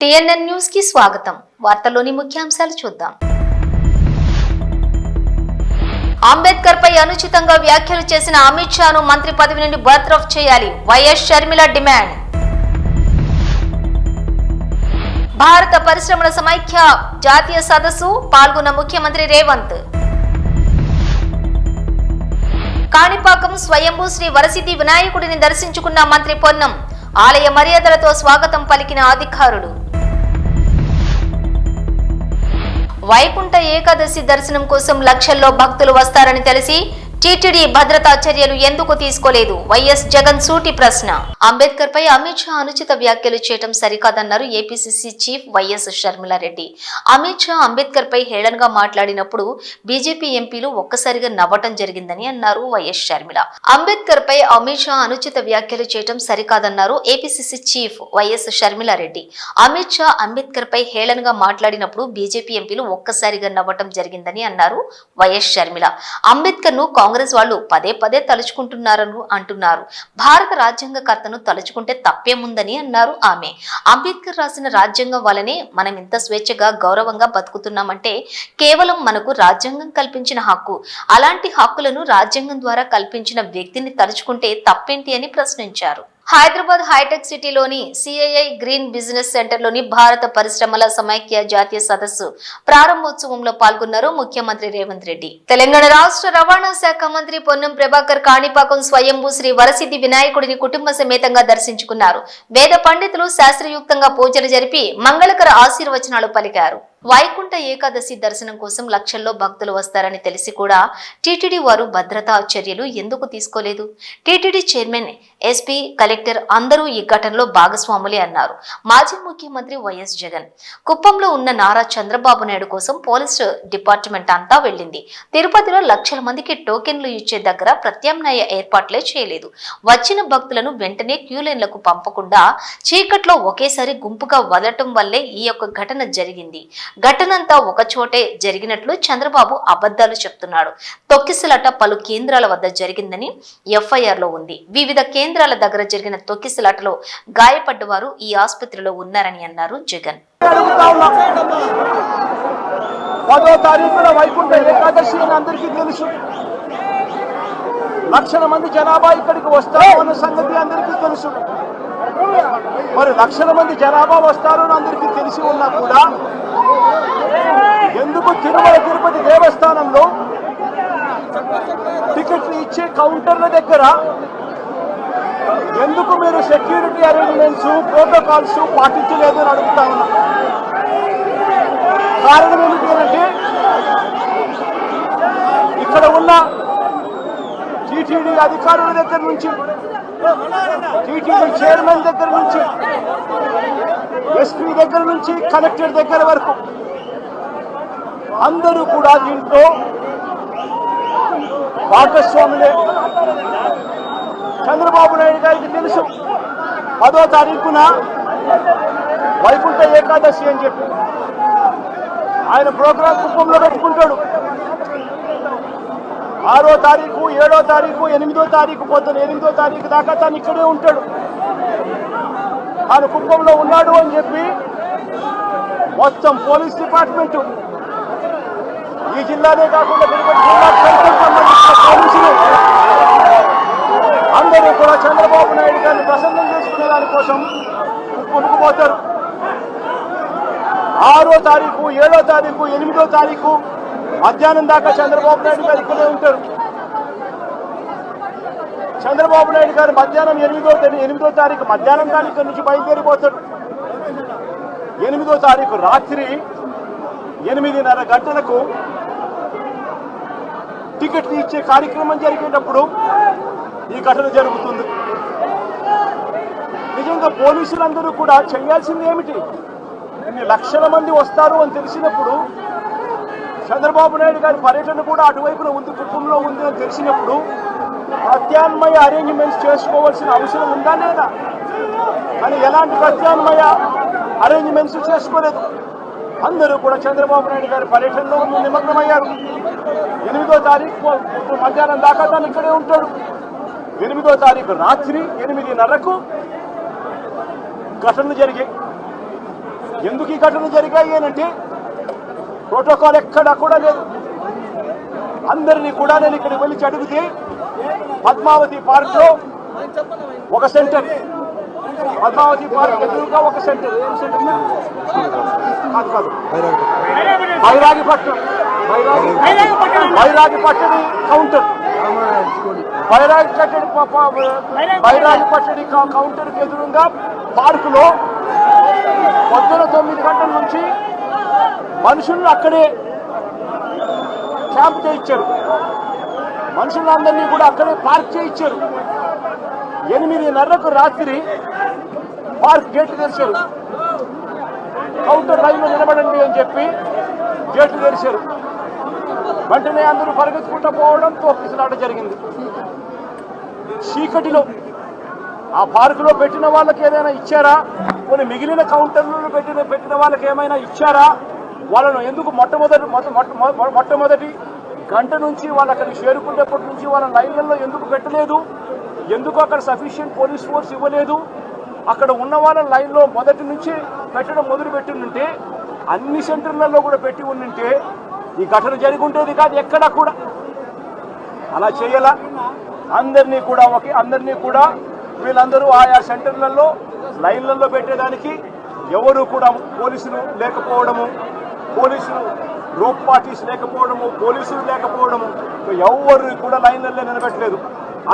TNN news కి స్వాగతం. వార్తల్లోని ముఖ్యాంశాలు చూద్దాం. అంబేద్కర్ పై అనుచితంగా వ్యాఖ్యలు చేసిన అమిత్ షాను మంత్రి పదవి నుండి బర్తరఫ్ చేయాలి. YS Sharmila demand. భారత పరిశ్రమల సమైక్య జాతీయ సదస్సు పాల్గొన్న ముఖ్యమంత్రి రేవంత్. కాణిపాకం స్వయంభూ శ్రీ వరసిద్ధి వినాయకుడిని దర్శించుకున్న మంత్రి పొన్నం. ఆలయ మర్యాదలతో స్వాగతం పలికిన అధికారులు. వైకుంఠ ఏకాదశి దర్శనం కోసం లక్షల్లో భక్తులు వస్తారని తెలిసి టీటీడీ భద్రతా చర్యలు ఎందుకు తీసుకోలేదు? వైఎస్ జగన్ సూటి ప్రశ్న. అంబేద్కర్ పై అమిత్ షా అనుచిత వ్యాఖ్యలు చేయడం సరికాదన్నారు APCC chief YS Sharmila Reddy. Amit Shah Ambedkar పై హేళనగా మాట్లాడినప్పుడు బీజేపీ ఎంపీలు ఒక్కసారిగా నవ్వటం జరిగిందని అన్నారు వైఎస్ షర్మిల. అంబేద్కర్ పై అమిత్ షా అనుచిత వ్యాఖ్యలు చేయడం సరికాదన్నారు APCC chief YS Sharmila Reddy. Amit Shah Ambedkar పై హేళనగా మాట్లాడినప్పుడు బీజేపీ ఎంపీలు ఒక్కసారిగా నవ్వటం జరిగిందని అన్నారు వైఎస్ షర్మిల. అంబేద్కర్ ను కాంగ్రెస్ వాళ్ళు పదే పదే తలుచుకుంటున్నారని అంటున్నారు. భారత రాజ్యాంగకర్తను తలుచుకుంటే తప్పేముందని అన్నారు ఆమె. అంబేద్కర్ రాసిన రాజ్యాంగం వల్లనే మనం ఇంత స్వేచ్ఛగా గౌరవంగా బతుకుతున్నామంటే కేవలం మనకు రాజ్యాంగం కల్పించిన హక్కు. అలాంటి హక్కులను రాజ్యాంగం ద్వారా కల్పించిన వ్యక్తిని తలుచుకుంటే తప్పేంటి అని ప్రశ్నించారు. హైదరాబాద్ హైటెక్ సిటీలోని సిఐఐ గ్రీన్ బిజినెస్ సెంటర్లోని భారత పరిశ్రమల సమైక్య జాతీయ సదస్సు ప్రారంభోత్సవంలో పాల్గొన్నారు ముఖ్యమంత్రి రేవంత్ రెడ్డి. తెలంగాణ రాష్ట్ర రవాణా శాఖ మంత్రి పొన్నం ప్రభాకర్ కాణిపాకం స్వయంభూ శ్రీ వరసిద్ధి వినాయకుడిని కుటుంబ సమేతంగా దర్శించుకున్నారు. వేద పండితులు శాస్త్రయుక్తంగా పూజలు జరిపి మంగళకర ఆశీర్వచనాలు పలికారు. వైకుంఠ ఏకాదశి దర్శనం కోసం లక్షల్లో భక్తులు వస్తారని తెలిసి కూడా టీటీడీ వారు భద్రతా చర్యలు ఎందుకు తీసుకోలేదు? టీటీడీ చైర్మన్, ఎస్పీ, కలెక్టర్ అందరూ ఈ ఘటనలో భాగస్వాములే అన్నారు మాజీ ముఖ్యమంత్రి వైఎస్ జగన్. కుప్పంలో ఉన్న నారా చంద్రబాబు నాయుడు కోసం పోలీసు డిపార్ట్మెంట్ అంతా వెళ్లింది. తిరుపతిలో లక్షల మందికి టోకెన్లు ఇచ్చే దగ్గర ప్రత్యామ్నాయ ఏర్పాట్లే చేయలేదు. వచ్చిన భక్తులను వెంటనే క్యూలైన్లకు పంపకుండా చీకట్లో ఒకేసారి గుంపుగా వదలటం వల్లే ఈ యొక్క ఘటన జరిగింది. ఘటనంతా ఒక చోటే జరిగినట్లు చంద్రబాబు అబద్ధాలు చెప్తున్నాడు. తొక్కిసలాట పలు కేంద్రాల వద్ద జరిగిందని ఎఫ్ఐఆర్ లో ఉంది. వివిధ కేంద్రాల దగ్గర జరిగిన తొక్కిసలాటలో గాయపడ్డవారు ఈ ఆసుపత్రిలో ఉన్నారని అన్నారు జగన్. 10వ తారీఖున వైకుంఠ ఏకాదశి అని అందరికీ తెలుసు. లక్షల మంది జనాభా ఇక్కడికి వస్తారు అన్న సంగతి అందరికీ తెలుసు. మరి లక్షల మంది జనాభా వస్తారు అని అందరికీ తెలిసి ఉన్నా కూడా ఎందుకు తిరుమల తిరుపతి దేవస్థానంలో టికెట్లు ఇచ్చే కౌంటర్ల దగ్గర ఎందుకు మీరు సెక్యూరిటీ అరేంజ్మెంట్స్, ప్రోటోకాల్స్ పాటించలేదు అని అడుగుతా ఉన్నా. కారణం ఏమిటి అంటే ఇక్కడ ఉన్న టీటీడీ అధికారుల దగ్గర నుంచి, టీటీడీ చైర్మన్ దగ్గర నుంచి, ఎస్పీ దగ్గర నుంచి కలెక్టర్ దగ్గర వరకు అందరూ కూడా దీంట్లో భాగస్వాములే. చంద్రబాబు నాయుడు గారికి తెలుసు 10వ తారీఖున వైకుంఠ ఏకాదశి అని చెప్పి ఆయన ప్రోగ్రాం కుప్పంలో పెట్టుకుంటాడు. 6వ తారీఖు, 7వ తారీఖు, 8వ తారీఖు పొద్దున 8వ తారీఖు దాకా తాను ఇక్కడే ఉంటాడు. తాను కుప్పంలో ఉన్నాడు అని చెప్పి మొత్తం పోలీస్ డిపార్ట్మెంటు, ఈ జిల్లానే కాకుండా పోలీసులు అందరూ కూడా చంద్రబాబు నాయుడు గారిని ప్రసన్నం చేసుకునే దానికోసం కొనుక్కుపోతారు. 6వ తారీఖు, 7వ తారీఖు, 8వ తారీఖు మధ్యాహ్నం దాకా చంద్రబాబు నాయుడు గారు ఇక్కడే ఉంటారు. చంద్రబాబు నాయుడు గారు మధ్యాహ్నం 8వ తారీఖు మధ్యాహ్నం దాని ఇక్కడి నుంచి బయలుదేరిపోతాడు. 8వ తారీఖు రాత్రి 8:30 గంటలకు టికెట్లు ఇచ్చే కార్యక్రమం జరిగేటప్పుడు ఈ ఘటన జరుగుతుంది. నిజంగా పోలీసులందరూ కూడా చేయాల్సింది ఏమిటి? ఇన్ని లక్షల మంది వస్తారు అని తెలిసినప్పుడు, చంద్రబాబు నాయుడు గారి పర్యటన కూడా అటువైపున ఉంది, కుటుంబంలో ఉంది అని తెలిసినప్పుడు ప్రత్యామ్నాయ అరేంజ్మెంట్స్ చేసుకోవాల్సిన అవసరం ఉందా లేదా? కానీ ఎలాంటి ప్రత్యామ్నాయ అరేంజ్మెంట్స్ చేసుకోలేదు. అందరూ కూడా చంద్రబాబు నాయుడు గారి పర్యటనలో నిమగ్నమయ్యారు. 8వ తారీఖు మధ్యాహ్నం దాకా తాను ఇక్కడే ఉంటాడు. 8వ తారీఖు రాత్రి 8:30కు ఘటనలు జరిగాయి. ఎందుకు ఈ ఘటనలు జరిగాయి అంటే ప్రోటోకాల్ ఎక్కడా కూడా లేదు. అందరినీ కూడా నేను ఇక్కడికి వెళ్ళి అడిగితే పద్మావతి పార్క్ లో ఒక సెంటర్, పద్మావతి పార్క్ ఎదురుగా ఒక సెంటర్, ఏం సెంటర్ కాదు బైరాగిపట్నం కౌంటర్, బైరాగిపట్టడి కౌంటర్ కి ఎదురుగా పార్కులో పొద్దున 9 గంటల నుంచి మనుషులను అక్కడే క్యాంప్ చేయించారు. మనుషులందరినీ కూడా అక్కడే పార్క్ చేయించారు. 8:30కు రాత్రి పార్క్ గేట్లు తెరిచారు. కౌంటర్ లైన్లో నిలబడండి అని చెప్పి గేట్లు తెరిచారు. వెంటనే అందరూ పరిగెత్తుకుంటూ పోవడం తోపిసలాట జరిగింది. చీకటిలో ఆ పార్కులో పెట్టిన వాళ్ళకి ఏదైనా ఇచ్చారా, కొన్ని మిగిలిన కౌంటర్లలో పెట్టిన వాళ్ళకి ఏమైనా ఇచ్చారా, వాళ్ళను ఎందుకు మొట్టమొదటి గంట నుంచి వాళ్ళు అక్కడికి చేరుకునేప్పటి నుంచి వాళ్ళ లైన్లలో ఎందుకు పెట్టలేదు, ఎందుకు అక్కడ సఫిషియెంట్ పోలీస్ ఫోర్స్ ఇవ్వలేదు, అక్కడ ఉన్న వాళ్ళ లైన్లో మొదటి నుంచి పెట్టడం మొదలుపెట్టిందంటే అన్ని సెంటర్లలో కూడా పెట్టి ఉండింటే ఈ ఘటన జరిగి ఉండేది కాదు. ఎక్కడా కూడా అలా చేయాల. అందరినీ కూడా వీళ్ళందరూ ఆయా సెంటర్లలో లైన్లలో పెట్టేదానికి ఎవరు కూడా పోలీసులు లేకపోవడము, పోలీసులు రోప్ పార్టీస్ లేకపోవడము, పోలీసులు లేకపోవడము, ఎవరు కూడా లైన్లలో నిలబెట్టలేదు.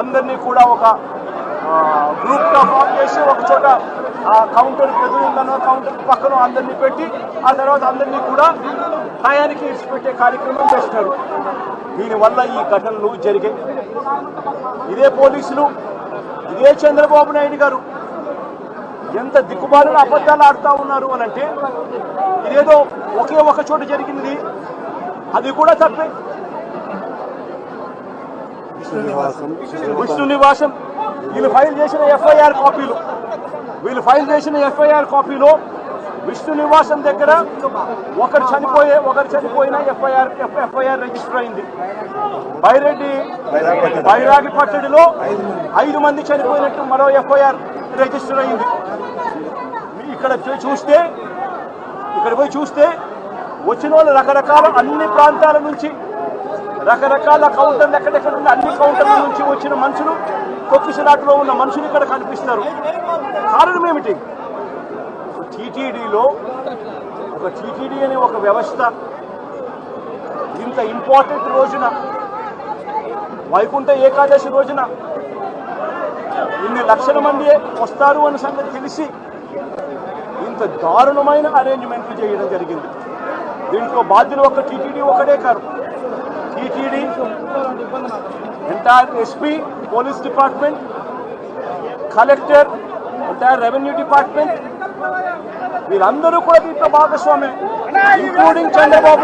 అందరినీ కూడా ఒక గ్రూప్గా ఫామ్ చేసి ఒక చోట ఆ కౌంటర్కి ఎదురుందనో కౌంటర్ పక్కన అందరినీ పెట్టి ఆ తర్వాత అందరినీ కూడా టయానికి ఇచ్చిపెట్టే కార్యక్రమం చేస్తున్నారు. దీనివల్ల ఈ ఘటనలు జరిగాయి. ఇదే పోలీసులు, ఇదే చంద్రబాబు నాయుడు గారు ఎంత దిక్కుబాలను అబద్ధాలు ఆడుతూ ఉన్నారు అనంటే ఇదేదో ఒకే ఒక చోట జరిగింది, అది కూడా తప్పే. విష్ణు నివాసం వీళ్ళు ఫైల్ చేసిన ఎఫ్ఐఆర్ కాపీలో విష్ణు నివాసం దగ్గర ఒకరు చనిపోయిన ఎఫ్ఐఆర్ రిజిస్టర్ అయింది. బైరాగిపట్టడిలో 5 మంది చనిపోయినట్టు మరో ఎఫ్ఐఆర్ రిజిస్టర్ అయింది. ఇక్కడ పోయి చూస్తే వచ్చిన వాళ్ళు రకరకాల అన్ని ప్రాంతాల నుంచి, రకరకాల కౌంటర్లు ఎక్కడెక్కడ ఉన్న అన్ని కౌంటర్ల నుంచి వచ్చిన మనుషులు, తొక్కిసలాటలో ఉన్న మనుషులు ఇక్కడ కనిపిస్తారు. కారణం ఏమిటి? టీటీడీలో టీటీడీ అనే ఒక వ్యవస్థ ఇంత ఇంపార్టెంట్ రోజున, వైకుంఠ ఏకాదశి రోజున ఇన్ని లక్షల మంది వస్తారు అన్న సంగతి తెలిసి ఇంత దారుణమైన అరేంజ్మెంట్లు చేయడం జరిగింది. దీంట్లో బాధ్యులు ఒక టీటీడీ ఒకటే కాదు, TTD, entire SP, police department, collector, entire revenue department, వీళ్ళందరూ కూడా దీంట్లో భాగస్వామే, ఇంక్లూడింగ్ చంద్రబాబు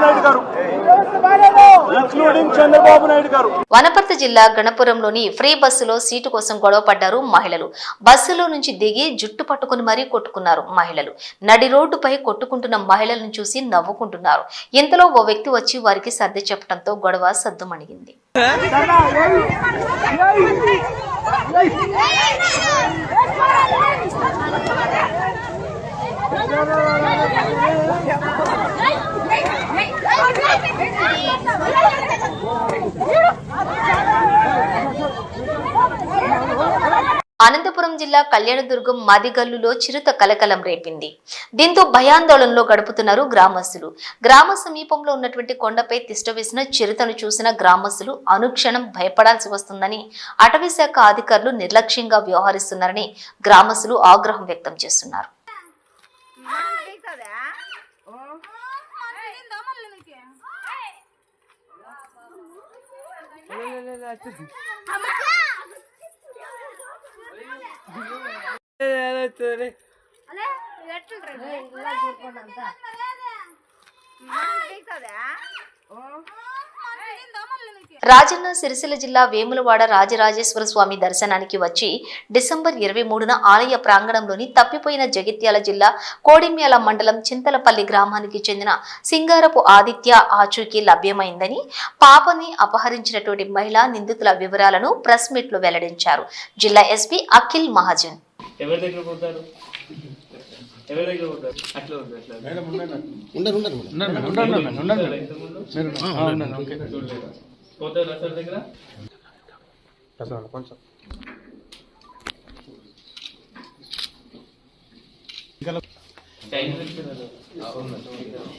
నాయుడు గారు. వనపర్తి జిల్లా గణపురంలోని ఫ్రీ బస్సులో సీటు కోసం గొడవ పడ్డారు మహిళలు. బస్సులో నుంచి దిగి జుట్టు పట్టుకుని మరీ కొట్టుకున్నారు మహిళలు. నడి రోడ్డుపై కొట్టుకుంటున్న మహిళలను చూసి నవ్వుకుంటున్నారు. ఇంతలో ఓ వ్యక్తి వచ్చి వారికి సర్ది చెప్పడంతో గొడవ సద్దుమణిగింది. అనంతపురం జిల్లా కళ్యాణదుర్గం మాదిగల్లులో చిరుత కలకలం రేపింది. దీంతో భయాందోళనలో గడుపుతున్నారు గ్రామస్తులు. గ్రామ సమీపంలో ఉన్నటువంటి కొండపై తిష్టవేసిన చిరుతను చూసిన గ్రామస్తులు అనుక్షణం భయపడాల్సి వస్తుందని, అటవీ శాఖ అధికారులు నిర్లక్ష్యంగా వ్యవహరిస్తున్నారని గ్రామస్తులు ఆగ్రహం వ్యక్తం చేస్తున్నారు. రాజన్న సిరిసిల్ల జిల్లా వేములవాడ రాజరాజేశ్వర స్వామి దర్శనానికి వచ్చి డిసెంబర్ 23న ఆలయ ప్రాంగణంలోని తప్పిపోయిన జగిత్యాల జిల్లా కోడిమ్యాల మండలం చింతలపల్లి గ్రామానికి చెందిన సింగారపు ఆదిత్య ఆచూకీ లభ్యమైందని, పాపని అపహరించినటువంటి మహిళా నిందితుల వివరాలను ప్రెస్ మీట్ లో వెల్లడించారు జిల్లా ఎస్పీ అఖిల్ మహాజన్.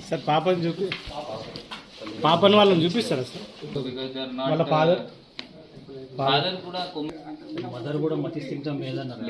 సార్ పాపని పాపని వాళ్ళని చూపిస్తారా సార్? వాళ్ళ ఫాదర్ కూడా మదర్ కూడా మతి స్థితం లేదన్నారు.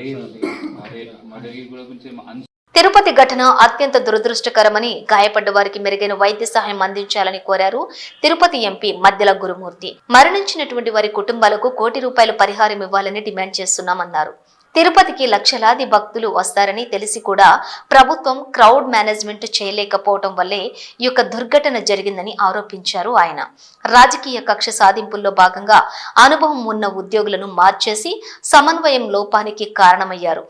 తిరుపతి ఘటన అత్యంత దురదృష్టకరమని, గాయపడ్డ వారికి మెరుగైన వైద్య సహాయం అందించాలని కోరారు తిరుపతి ఎంపీ మద్దెల గురుమూర్తి. మరణించినటువంటి వారి కుటుంబాలకు ₹1,00,00,000 పరిహారం ఇవ్వాలని డిమాండ్ చేస్తున్నామన్నారు. తిరుపతికి లక్షలాది భక్తులు వస్తారని తెలిసి కూడా ప్రభుత్వం క్రౌడ్ మేనేజ్మెంట్ చేయలేకపోవడం వల్లే ఈ యొక్క దుర్ఘటన జరిగిందని ఆరోపించారు ఆయన. రాజకీయ కక్ష సాధింపుల్లో భాగంగా అనుభవం ఉన్న ఉద్యోగులను మార్చేసి సమన్వయం లోపానికి కారణమయ్యారు.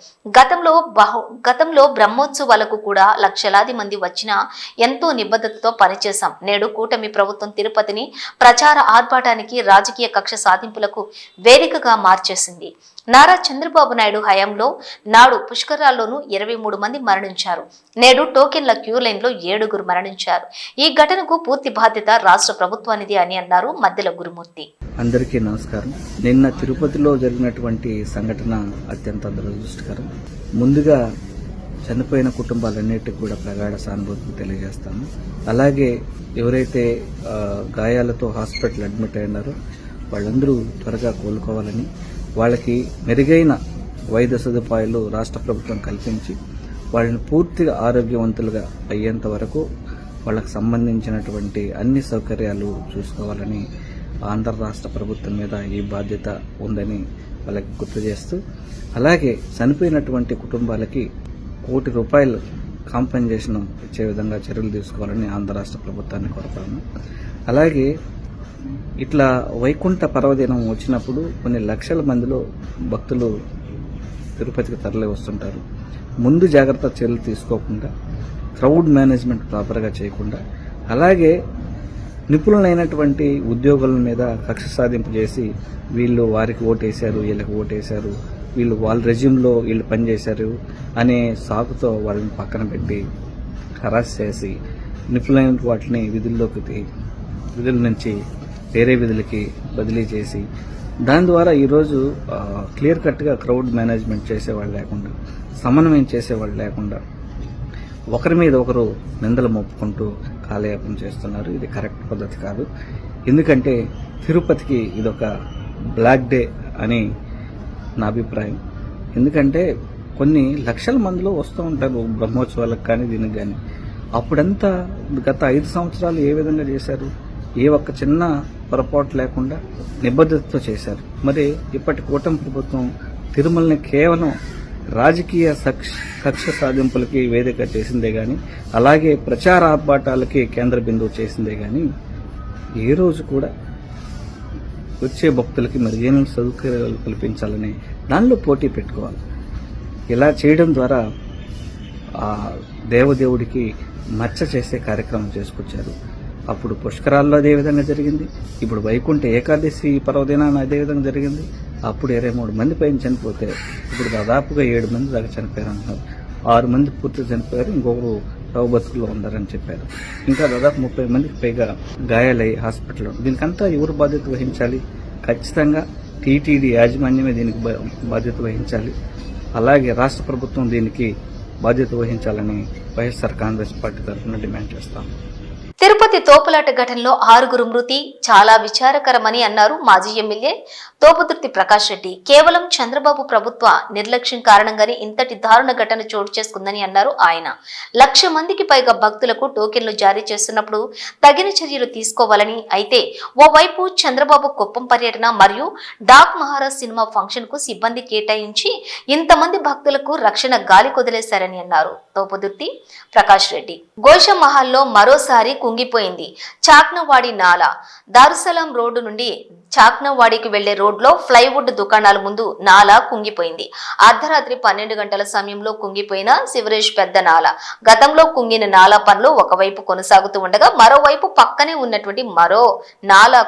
గతంలో బ్రహ్మోత్సవాలకు కూడా లక్షలాది మంది వచ్చినా ఎంతో నిబద్ధతతో పనిచేశాం. నేడు కూటమి ప్రభుత్వం తిరుపతిని ప్రచార ఆర్భాటానికి, రాజకీయ కక్ష సాధింపులకు వేదికగా మార్చేసింది. నారా చంద్రబాబు నాయుడు హయాంలో నాడు పుష్కరాల్లోనూ 23 మంది మరణించారు. నేడు టోకెన్ల క్యూ లైన్లో 7 మరణించారు. ఈ ఘటనకు పూర్తి బాధ్యత రాష్ట్ర ప్రభుత్వానిది అని అన్నారు మద్దెల గురుమూర్తి. అందరికీ నమస్కారం. నిన్న తిరుపతిలో జరిగినటువంటి సంఘటన అత్యంత దురదృష్టకరం. ముందుగా చనిపోయిన కుటుంబాలన్నిటికీ కూడా ప్రగాఢ సానుభూతిని తెలియజేస్తాను. అలాగే ఎవరైతే గాయాలతో హాస్పిటల్ అడ్మిట్ అయినారో వాళ్ళందరూ త్వరగా కోలుకోవాలని, వాళ్ళకి మెరుగైన వైద్య సదుపాయాలు రాష్ట్ర ప్రభుత్వం కల్పించి వాళ్ళని పూర్తిగా ఆరోగ్యవంతులుగా అయ్యేంత వరకు వాళ్ళకు సంబంధించినటువంటి అన్ని సౌకర్యాలు చూసుకోవాలని ఆంధ్ర రాష్ట్ర ప్రభుత్వం మీద ఈ బాధ్యత ఉందని వాళ్ళకి గుర్తు చేస్తూ, అలాగే చనిపోయినటువంటి కుటుంబాలకి ₹1,00,00,000 కాంపెన్సేషన్ ఇచ్చే విధంగా చర్యలు తీసుకోవాలని ఆంధ్ర రాష్ట్ర ప్రభుత్వాన్ని కోరుతాను. అలాగే ఇట్లా వైకుంఠ పర్వదినం వచ్చినప్పుడు కొన్ని లక్షల మందిలో భక్తులు తిరుపతికి తరలి వస్తుంటారు. ముందు జాగ్రత్త చర్యలు తీసుకోకుండా, క్రౌడ్ మేనేజ్మెంట్ ప్రాపర్గా చేయకుండా, అలాగే నిపుణులైనటువంటి ఉద్యోగుల మీద కక్ష సాధింపు చేసి వీళ్ళు వారికి ఓటేశారు, వీళ్ళకి ఓటేశారు, వీళ్ళు వాళ్ళ రెజ్యూమ్లో వీళ్ళు పనిచేశారు అనే సాకుతో వాళ్ళని పక్కన పెట్టి హరాస్ చేసి నిపుణులైన వాటిని విధుల నుంచి వేరే విధులకి బదిలీ చేసి దాని ద్వారా ఈరోజు క్లియర్ కట్గా క్రౌడ్ మేనేజ్మెంట్ చేసేవాళ్ళు లేకుండా, సమన్వయం చేసేవాళ్ళు లేకుండా ఒకరి మీద ఒకరు నిందలు మోపుకుంటూ కాలయాపన చేస్తున్నారు. ఇది కరెక్ట్ పద్ధతి కాదు. ఎందుకంటే తిరుపతికి ఇదొక బ్లాక్ డే అని నా అభిప్రాయం. ఎందుకంటే కొన్ని లక్షల మందిలో వస్తూ ఉంటారు బ్రహ్మోత్సవాలకు కానీ దీనికి కానీ. అప్పుడంతా గత 5 సంవత్సరాలు ఏ విధంగా చేశారు? ఏ ఒక్క చిన్న పొరపాటు లేకుండా నిబద్ధతతో చేశారు. మరి ఇప్పటి కూటమి ప్రభుత్వం తిరుమలని కేవలం రాజకీయ కక్ష సాధింపులకి వేదిక చేసిందే గాని, అలాగే ప్రచార ఆర్భాటాలకి కేంద్ర బిందువు చేసిందే గాని, ఏ రోజు కూడా వచ్చే భక్తులకి మెరుగైన సౌకర్యాలు కల్పించాలని దానిలో పోటీ పెట్టుకోవాలి. ఇలా చేయడం ద్వారా ఆ దేవదేవుడికి మచ్చ చేసే కార్యక్రమం చేసుకొచ్చారు. అప్పుడు పుష్కరాల్లో అదే విధంగా జరిగింది. ఇప్పుడు వైకుంఠ ఏకాదశి పర్వదినాన అదే విధంగా జరిగింది. అప్పుడు 23 మంది పైన చనిపోతే ఇప్పుడు దాదాపుగా 7 మంది దాకా చనిపోయారు అంటున్నారు. 6 మంది పూర్తిగా చనిపోయారు, ఇంకొకరు బతుకుల్లో ఉన్నారని చెప్పారు. ఇంకా దాదాపు 30 మందికి పైగా గాయాలయ్యి హాస్పిటల్లో. దీనికంతా ఎవరు బాధ్యత వహించాలి? ఖచ్చితంగా టీటీడీ యాజమాన్యమే దీనికి బాధ్యత వహించాలి. అలాగే రాష్ట్ర ప్రభుత్వం దీనికి బాధ్యత వహించాలని వైఎస్ఆర్ కాంగ్రెస్ పార్టీ తరఫున డిమాండ్ చేస్తాం. తిరుపతి తోపులాట ఘటనలో 6 మృతి చాలా విచారకరమని అన్నారు మాజీ ఎమ్మెల్యే తోపుదుర్తి ప్రకాష్ రెడ్డి. కేవలం చంద్రబాబు ప్రభుత్వ నిర్లక్ష్యం కారణంగానే ఇంతటి దారుణ ఘటన చోటు చేసుకుందని అన్నారు ఆయన. 1,00,000 మందికి పైగా భక్తులకు టోకెన్లు జారీ చేస్తున్నప్పుడు తగిన చర్యలు తీసుకోవాలని, అయితే ఓవైపు చంద్రబాబు కుప్పం పర్యటన మరియు డాక్ మహారాజ్ సినిమా ఫంక్షన్ కు సిబ్బంది కేటాయించి ఇంతమంది భక్తులకు రక్షణ గాలి కొదిలేశారని అన్నారు తోపుదుర్తి ప్రకాష్ రెడ్డి. గోషం మహల్లో మరోసారి కుంగిపోయింది చాక్నవాడి నాలా. దారుసలాం రోడ్డు నుండి చాక్నవాడికి వెళ్లే రోడ్లో ప్లైవుడ్ దుకాణాల ముందు నాలా కుంగిపోయింది. అర్ధరాత్రి 12 గంటల సమయంలో కుంగిపోయిన సివరేజ్ పెద్ద నాల. గతంలో కుంగిన నాలా పనులు ఒకవైపు కొనసాగుతూ ఉండగా మరోవైపు పక్కనే ఉన్నటువంటి మరో నాలా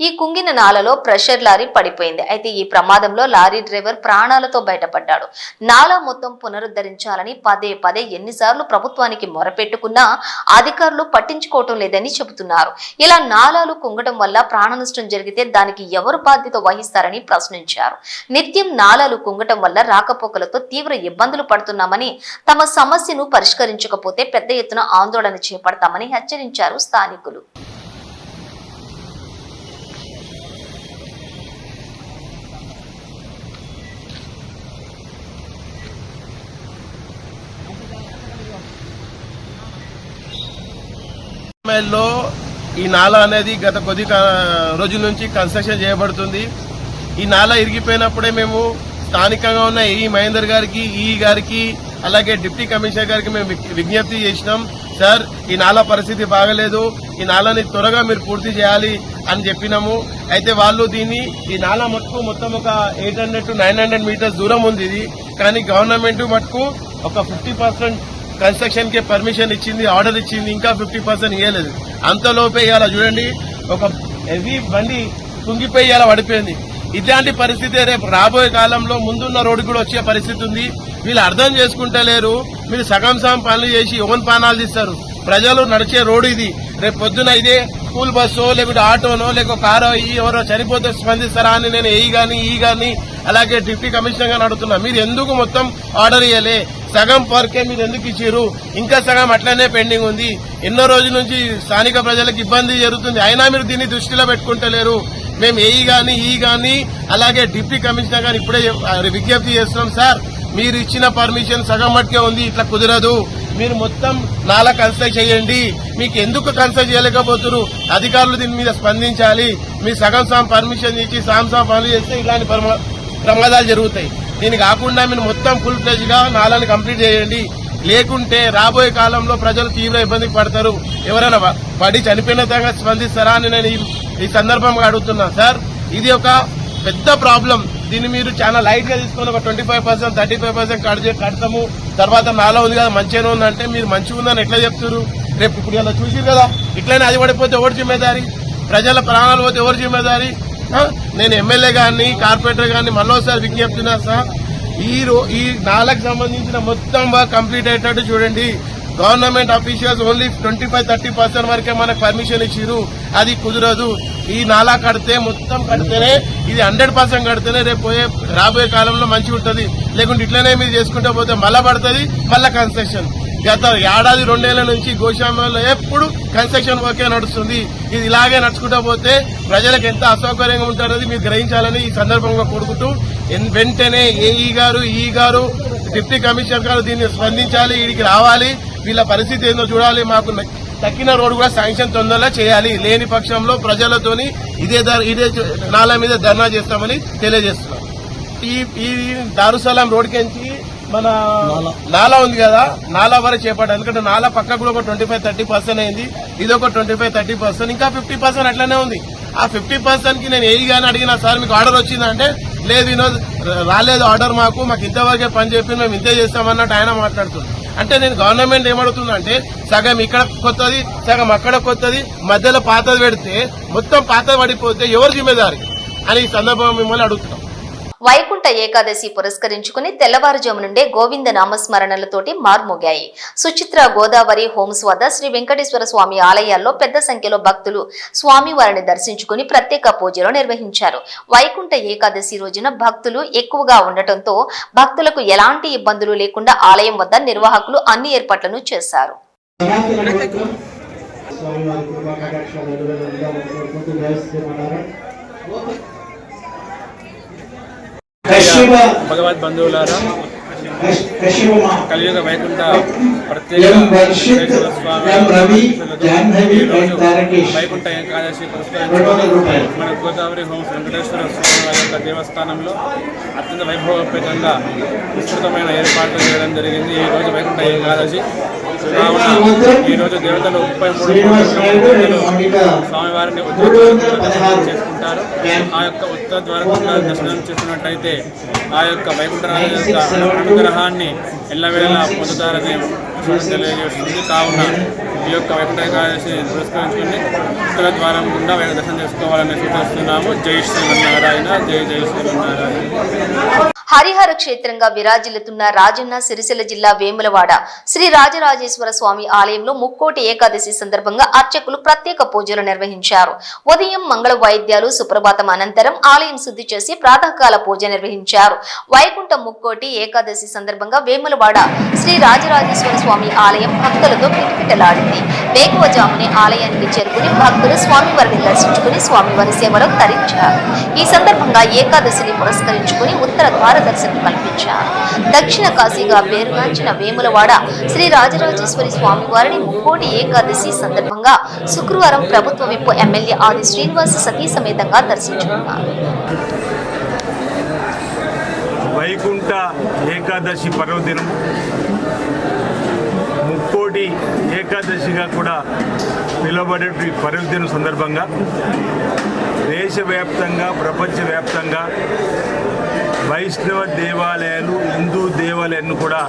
ఈ కుంగిన నాలలో ప్రెషర్ లారీ పడిపోయింది. అయితే ఈ ప్రమాదంలో లారీ డ్రైవర్ ప్రాణాలతో బయటపడ్డాడు. నాలా మొత్తం పునరుద్ధరించాలని పదే పదే ఎన్నిసార్లు ప్రభుత్వానికి మొరపెట్టుకున్నా అధికారులు పట్టించుకోవటం లేదని చెబుతున్నారు. ఇలా నాలాలు కుంగటం వల్ల ప్రాణ నష్టం జరిగితే దానికి ఎవరు బాధ్యత వహిస్తారని ప్రశ్నించారు. నిత్యం నాలాలు కుంగటం వల్ల రాకపోకలతో తీవ్ర ఇబ్బందులు పడుతున్నామని, తమ సమస్యను పరిష్కరించకపోతే పెద్ద ఎత్తున ఆందోళన చేపడతామని హెచ్చరించారు స్థానికులు. ఈ నాలా అనేది గత కొద్ది రోజుల నుంచి కన్స్ట్రక్షన్ చేయబడుతుంది. ఈ నాలా ఇరిగిపోయినప్పుడే మేము స్థానికంగా ఉన్న ఏఈ మహేందర్ గారికి, ఈఈ గారికి, అలాగే డిప్యూటీ కమిషనర్ గారికి మేము విజ్ఞప్తి చేసినాం. సార్, ఈ నాలా పరిస్థితి బాగలేదు, ఈ నాలాని త్వరగా మీరు పూర్తి చేయాలి అని చెప్పినాము. అయితే వాళ్ళు ఈ నాలా మటుకు మొత్తం ఒక 800 to 900 మీటర్స్ దూరం ఉంది ఇది. కానీ గవర్నమెంట్ మటుకు ఒక 50% కన్స్ట్రక్షన్ కి పర్మిషన్ ఇచ్చింది, ఆర్డర్ ఇచ్చింది, ఇంకా 50% ఇవ్వలేదు. అంతలోపే ఇలా చూడండి, ఒక హెవీ బండి కుంగిపోయి ఇలా పడిపోయింది. ఇలాంటి పరిస్థితి రేపు రాబోయే కాలంలో ముందున్న రోడ్డు కూడా వచ్చే పరిస్థితి ఉంది. వీళ్ళు అర్థం చేసుకుంటలేరు. మీరు సగం పనులు చేసి ఓన్ పానాలు తీస్తారు. ప్రజలు నడిచే రోడ్డు ఇది. రేపు పొద్దున ఇదే స్కూల్ బస్సో లేకపోతే ఆటోనో లేకపోతే కారో ఎవరో చనిపోతే స్పందిస్తారా అని నేను ఈ గాని అలాగే డిప్యూటీ కమిషనర్ గాని అడుగుతున్నా. మీరు ఎందుకు మొత్తం ఆర్డర్ ఇవ్వలే? సగం వర్కే మీరు ఎందుకు ఇచ్చారు? ఇంకా సగం అట్లనే పెండింగ్ ఉంది. ఎన్నో రోజుల నుంచి స్థానిక ప్రజలకు ఇబ్బంది జరుగుతుంది, అయినా మీరు దీన్ని దృష్టిలో పెట్టుకుంటలేరు. మేము ఈ గాని అలాగే డిప్యూటీ కమిషనర్ గాని ఇప్పుడే విజ్ఞప్తి చేస్తున్నాం. సార్, మీరు ఇచ్చిన పర్మిషన్ సగం మట్టుకే ఉంది, ఇట్లా కుదరదు. మీరు మొత్తం నాలా కన్స్ట్రక్ట్ చేయండి. మీకు ఎందుకు కన్స్ట్రక్ట్ చేయలేకపోతున్నారు? అధికారులు దీని మీద స్పందించాలి. మీరు సగం పర్మిషన్ ఇచ్చి సగం పనులు చేస్తే ఇలాంటి ప్రమాదాలు జరుగుతాయి. దీనికి కాకుండా మీరు మొత్తం ఫుల్ ఫ్లెజ్ గా నాలాని కంప్లీట్ చేయండి. లేకుంటే రాబోయే కాలంలో ప్రజలు తీవ్ర ఇబ్బందికి పడతారు. ఎవరైనా పడి చనిపోయిన విధంగా స్పందిస్తారా అని నేను ఈ సందర్భంగా అడుగుతున్నా. సార్, ఇది ఒక పెద్ద ప్రాబ్లం. దీన్ని మీరు చాలా లైట్ గా తీసుకొని ఒక 25%, 35% కడతాము, తర్వాత నాలా ఉంది కదా మంచిగానే ఉందంటే మీరు మంచిగా ఉందని ఎట్లా చెప్తారు? రేపు ఇప్పుడు ఇలా చూసిరు కదా, ఇట్లనే అది పడిపోతే ఎవరు జిమ్మేదారి? ప్రజల ప్రాణాలు పోతే ఎవరు జిమ్మేదారి? నేను ఎమ్మెల్యే గారిని, కార్పొరేటర్ గారిని మళ్ళీసారి విజ్ఞప్తున్నా. సార్, ఈ నాలకు సంబంధించిన మొత్తం వర్క్ కంప్లీట్ అయ్యేటట్టు చూడండి. గవర్నమెంట్ అఫీషియల్స్ ఓన్లీ 25-30% వరకే మనకు పర్మిషన్ ఇచ్చిరు. అది కుదరదు. ఈ నాలా కడితే మొత్తం కడితేనే, ఇది 100% కడితేనే రేపు రాబోయే కాలంలో మంచిగా ఉంటుంది. లేకుంటే ఇట్లనే మీరు చేసుకుంటూ పోతే మళ్ళా పడుతుంది, మళ్ళా కన్స్ట్రక్షన్. గత ఏడాది 2 ఏళ్ల నుంచి గోశాలలో ఎప్పుడు కన్స్ట్రక్షన్ వర్కే నడుస్తుంది. ఇది ఇలాగే నడుచుకుంటూ పోతే ప్రజలకు ఎంత అసౌకర్యంగా ఉంటున్నది మీరు గ్రహించాలని ఈ సందర్భంగా కోరుకుంటూ, వెంటనే ఏఈ గారు, డిప్యూటీ కమిషనర్ గారు దీన్ని స్పందించాలి. వీడికి రావాలి, వీళ్ళ పరిస్థితి ఏందో చూడాలి. మాకు తక్కిన రోడ్డు కూడా శాంక్షన్ తొందరగా చేయాలి. లేని పక్షంలో ప్రజలతోని ఇదే నాలా మీద ధర్నా చేస్తామని తెలియజేస్తున్నాం. ఈ దారుసలాం రోడ్డుకెంచి మన నాలా ఉంది కదా, నాలా వరకు చేపట్టాలి. ఎందుకంటే నాలా పక్కకు కూడా ఒక 25-30% అయింది. ఇది ఒక 25-30%, ఇంకా 50% అట్లనే ఉంది. ఆ 50% కి నేను గానీ అడిగినా, సార్ మీకు ఆర్డర్ వచ్చిందంటే, లేదు వినోద్ రాలేదు ఆర్డర్, మాకు ఇంతవరకే పని చెప్పి మేము ఇంతే చేస్తామన్నట్టు ఆయన మాట్లాడుతున్నాం. అంటే నేను గవర్నమెంట్ ఏమడుగుతుందంటే, సగం ఇక్కడ కొత్తది, సగం అక్కడ కొత్తది, మధ్యలో పాతది పెడితే మొత్తం పాతది పడిపోతే ఎవరు జిమ్మేదారి అని ఈ సందర్భంగా మిమ్మల్ని అడుగుతున్నాం. వైకుంఠ ఏకాదశి పురస్కరించుకుని తెల్లవారుజాము నుండే గోవింద నామస్మరణలతోటి మార్మోగాయి. సుచిత్ర గోదావరి హోమ్స్ వద్ద శ్రీ వెంకటేశ్వర స్వామి ఆలయాల్లో పెద్ద సంఖ్యలో భక్తులు స్వామివారిని దర్శించుకుని ప్రత్యేక పూజలు నిర్వహించారు. వైకుంఠ ఏకాదశి రోజున భక్తులు ఎక్కువగా ఉండటంతో భక్తులకు ఎలాంటి ఇబ్బందులు లేకుండా ఆలయం వద్ద నిర్వాహకులు అన్ని ఏర్పాట్లను చేశారు. భగవద్ బంధువులారా, కలియుగ వైకుంఠ ప్రత్యేక వైకుంఠ ఏకాదశి పురస్కరించుకొని మన గోదావరి హోమ్స్ వెంకటేశ్వర స్వామి వారి యొక్క దేవస్థానంలో అత్యంత వైభవపేతంగా విస్తృతమైన ఏర్పాట్లు చేయడం జరిగింది. ఈ రోజు వైకుంఠ ఏకాదశి కావున ఈరోజు దేవతలు 33 స్వామివారిని ఉద్యోగం చేసుకుంటారు. ఉంటారు. ఆ యొక్క ఉత్తర ద్వారం దర్శనం చేస్తున్నట్టయితే ఆ యొక్క వైకుంఠరాజు యొక్క అనుగ్రహాన్ని ఎల్లవేళలా పొందుతారని తెలియజేస్తుంది. కావున ఈ యొక్క వైకుంఠ ఏకాదశిని పురస్కరించుకుని ఉత్తర ద్వారం గుండా దర్శనం చేసుకోవాలని సూచిస్తున్నాము. జై శ్రీమన్నారాయణ, జై జై శ్రీమన్నారాయణ. హరిహర క్షేత్రంగా విరాజిల్లుతున్న రాజన్న సిరిసిల్ల జిల్లా వేములవాడ శ్రీ రాజరాజేశ్వర స్వామి ఆలయంలో ముక్కోటి ఏకాదశి సందర్భంగా అర్చకులు ప్రత్యేక పూజలు నిర్వహించారు. ఉదయం మంగళ వాయిద్యాలు సుప్రభాతం అనంతరం ఆలయం శుద్ధి చేసి ప్రాతకాల పూజ నిర్వహించారు. వైకుంఠ ముక్కోటి ఏకాదశి సందర్భంగా వేములవాడ శ్రీ రాజరాజేశ్వర స్వామి ఆలయం భక్తులతో కిటకిటలాడింది. వేకువజామునే ఆలయానికి చేరుకుని భక్తులు స్వామివారిని దర్శించుకుని స్వామివారి సేవలో తరించారు. ఈ సందర్భంగా ఏకాదశిని పురస్కరించుకుని ఉత్తర ద్వార దర్శనం కల్పించారు. దక్షిణ కాశీగా పేరుగాంచిన వేములవాడ శ్రీ రాజరాజేశ్వరి స్వామివారిని ముక్కోటి ఏకాదశి సందర్భంగా శుక్రవారం ప్రభుత్వ విప్ ఎమ్మెల్యే ఆది శ్రీనివాస్ సతీ సమేతంగా దర్శించుకున్నారు. వైకుంఠ ఏకాదశి పర్వదినం ముక్కోటి ఏకాదశిగా కూడా పిలువబడే పర్వదినం సందర్భంగా దేశవ్యాప్తంగా ప్రపంచవ్యాప్తంగా వైష్ణవ దేవాలయాలు, హిందూ దేవాలయాలను కూడా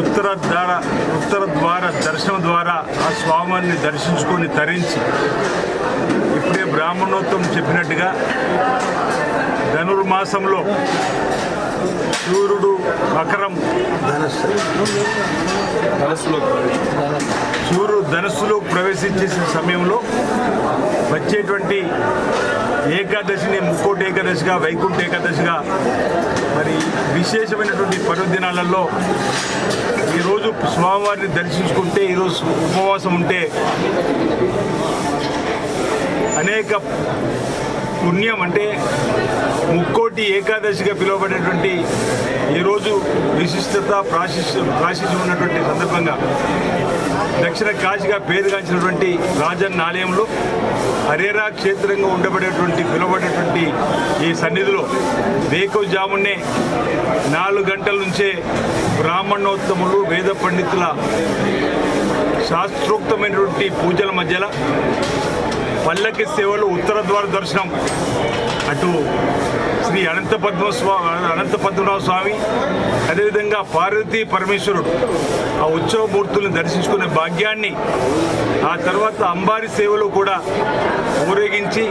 ఉత్తర ద్వార దర్శనం ద్వారా ఆ స్వామిని దర్శించుకొని తరించి ఇప్పుడే బ్రాహ్మణోత్సవం చెప్పినట్టుగా ధనుర్మాసంలో సూర్యుడు మకరం సూర్యుడు ధనస్సులో ప్రవేశించేసిన సమయంలో వచ్చేటువంటి ఏకాదశిని ముక్కోటి ఏకాదశిగా, వైకుంఠ ఏకాదశిగా మరి విశేషమైనటువంటి పర్వదినాలలో ఈరోజు స్వామివారిని దర్శించుకుంటే, ఈరోజు ఉపవాసం ఉంటే అనేక పుణ్యం అంటే ముక్కోటి ఏకాదశిగా పిలువబడేటువంటి ఈరోజు విశిష్టత ప్రాశస్యం ఉన్నటువంటి సందర్భంగా దక్షిణ కాశీగా పేరుగాంచినటువంటి రాజన్న ఆలయంలో హరిహర క్షేత్రంగా ఉండబడేటువంటి పిలువబడేటువంటి ఈ సన్నిధిలో వేకువజామునే 4 గంటల నుంచే బ్రాహ్మణోత్తములు, వేద పండితుల శాస్త్రోక్తమైనటువంటి పూజల మధ్యలో పల్లకి సేవలు, ఉత్తర ద్వార దర్శనం, అటు శ్రీ అనంత పద్మనాభ స్వామి, అదేవిధంగా పార్వతీ పరమేశ్వరుడు ఆ ఉత్సవమూర్తులను దర్శించుకునే భాగ్యాన్ని, ఆ తర్వాత అంబారి సేవలు కూడా ఊరేగించి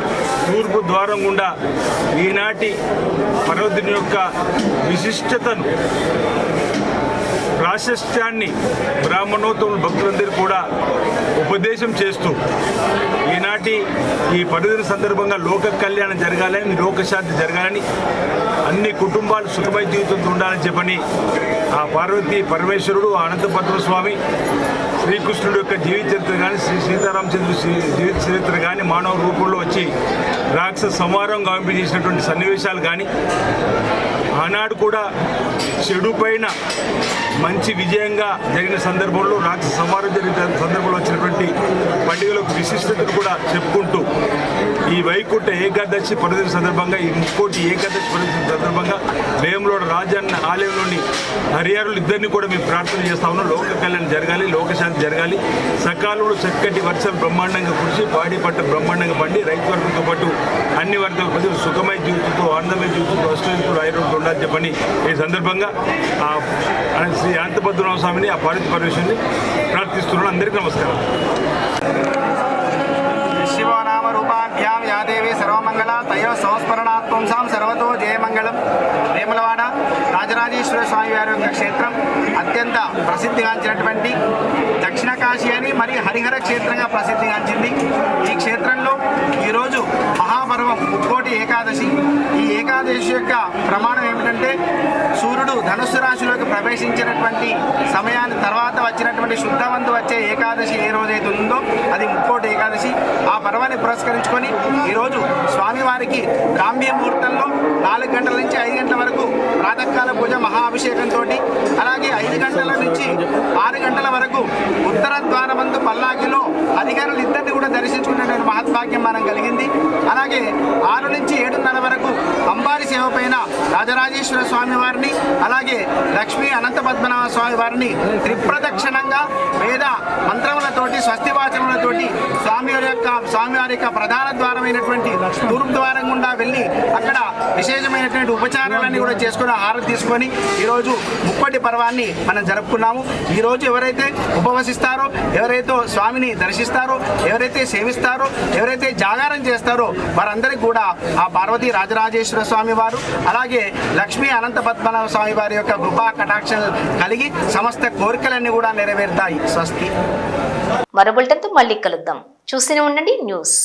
తూర్పు ద్వారం గుండా ఈనాటి పర్వదినం యొక్క విశిష్టతను, ప్రాశస్త్యాన్ని బ్రాహ్మణోత్తముల భక్తులందరూ కూడా ఉపదేశం చేస్తూ ఈనాటి ఈ పర్వదిన సందర్భంగా లోక కళ్యాణం జరగాలని, లోకశాంతి జరగాలని, అన్ని కుటుంబాలు సుఖమయ జీవితంతో ఉండాలని చెప్పని ఆ పార్వతీ పరమేశ్వరుడు, అనంతపద్మ స్వామి, శ్రీకృష్ణుడు యొక్క జీవిత చరిత్ర కానీ, శ్రీ సీతారామచంద్రుడు జీవిత చరిత్ర కానీ, మానవ రూపంలో వచ్చి రాక్షస సంహారం గావింపజేసినటువంటి సన్నివేశాలు కానీ, ఆనాడు కూడా చెడు పైన మంచి విజయంగా జరిగిన సందర్భంలో, రాక్షస సంహారం జరిగిన సందర్భంలో వచ్చినటువంటి పండుగలకు విశిష్టతను కూడా చెప్పుకుంటూ ఈ వైకుంఠ ఏకాదశి పర్వదిన సందర్భంగా, ఈ ముక్కోటి ఏకాదశి పర్వదిన సందర్భంగా వేములవాడ రాజన్న ఆలయంలోని హరిహరులు ఇద్దరిని కూడా మేము ప్రార్థన చేస్తా ఉన్నాం. లోక కళ్యాణం జరగాలి, లోకశాంతి జరగాలి, సకాలంలో చక్కటి వర్షాలు బ్రహ్మాండంగా కురిసి పాడి పంట బ్రహ్మాండంగా పండి రైతు వర్గంతో పాటు అన్ని వర్గాల ప్రజలు సుఖమయ జీవితంతో, ఆనందమయ జీవితంతో, అష్టంతో ఆయుర్వేదంతో ఉండాలని చెప్పని ఈ సందర్భంగా శ్రీ అనంతపద్మనాభ స్వామిని, ఆ పార్వతీ పరమేశ్వరుని ప్రార్థిస్తున్నాను. అందరికీ నమస్కారం. శివనామ రూపాభ్యాం యాదేవి సర్వమంగళ తయో సంస్మరణాత్వంసాం సర్వతో జయమంగళం. వేములవాడ రాజరాజేశ్వర స్వామి వారి యొక్క క్షేత్రం అత్యంత ప్రసిద్ధిగాంచినటువంటి దక్షిణ కాశీ అని మరి హరిహర క్షేత్రంగా ప్రసిద్ధిగాంచింది. ఈ క్షేత్రంలో ఈరోజు మహాపర్వం ముక్కోటి ఏకాదశి. ఈ ఏకాదశి యొక్క ప్రమాణం ఏమిటంటే, సూర్యుడు ధనుస్సు రాశిలోకి ప్రవేశించినటువంటి సమయాన్ని తర్వాత వచ్చినటువంటి శుద్ధవంతు వచ్చే ఏకాదశి ఏ రోజైతే ఉందో అది ముక్కోటి ఏకాదశి. ఆ పర్వాన్ని పురస్కరించుకొని ఈరోజు స్వామివారికి బ్రాహ్మీ ముహూర్తంలో 4 గంటల నుంచి 5 గంటల వరకు ప్రాతకాల పూజ మహాభిషేకంతో, అలాగే 5 గంటల నుంచి 6 గంటల వరకు ఉత్తర ద్వారమందు పల్లాకిలో అధికారులు ఇద్దరిని కూడా దర్శించుకునే మహద్భాగ్యం మనం కలిగింది. అలాగే 6 నుంచి 7:30 వరకు అంబారి సేవ పైన రాజరాజేశ్వర స్వామి వారిని, అలాగే లక్ష్మీ అనంత పద్మనాభ స్వామి వారిని త్రిప్రదక్షిణంగా వేద మంత్రములతోటి, స్వస్తి వాచనములతోటి స్వామి యొక్క స్వామివారి యొక్క ప్రధాన ద్వారమైనటువంటి తూర్పు ద్వారం గుండా వెళ్ళి అక్కడ విశేషమైనటువంటి ఉపచారాలన్నీ కూడా చేసుకుని హారతి తీసుకొని ఈరోజు ముప్పటి పర్వాన్ని మనం జరుపుకున్నాము. ఈరోజు ఎవరైతే ఉపవసిస్తారో, ఎవరైతే స్వామిని దర్శిస్తారో, ఎవరైతే సేవిస్తారో, ఎవరైతే జాగారం చేస్తారో వారందరికీ కూడా ఆ పార్వతీ రాజరాజేశ్వర స్వామి వారు అలాగే లక్ష్మీ అనంత పద్మనాభ స్వామి వారి యొక్క కృపా కటాక్షం కలిగి సమస్త కోరికలన్నీ కూడా నెరవేరుతాయి. స్వస్తి. మరో బులెటిన్తో మళ్ళీ కలుద్దాం. చూస్తూనే ఉండండి న్యూస్.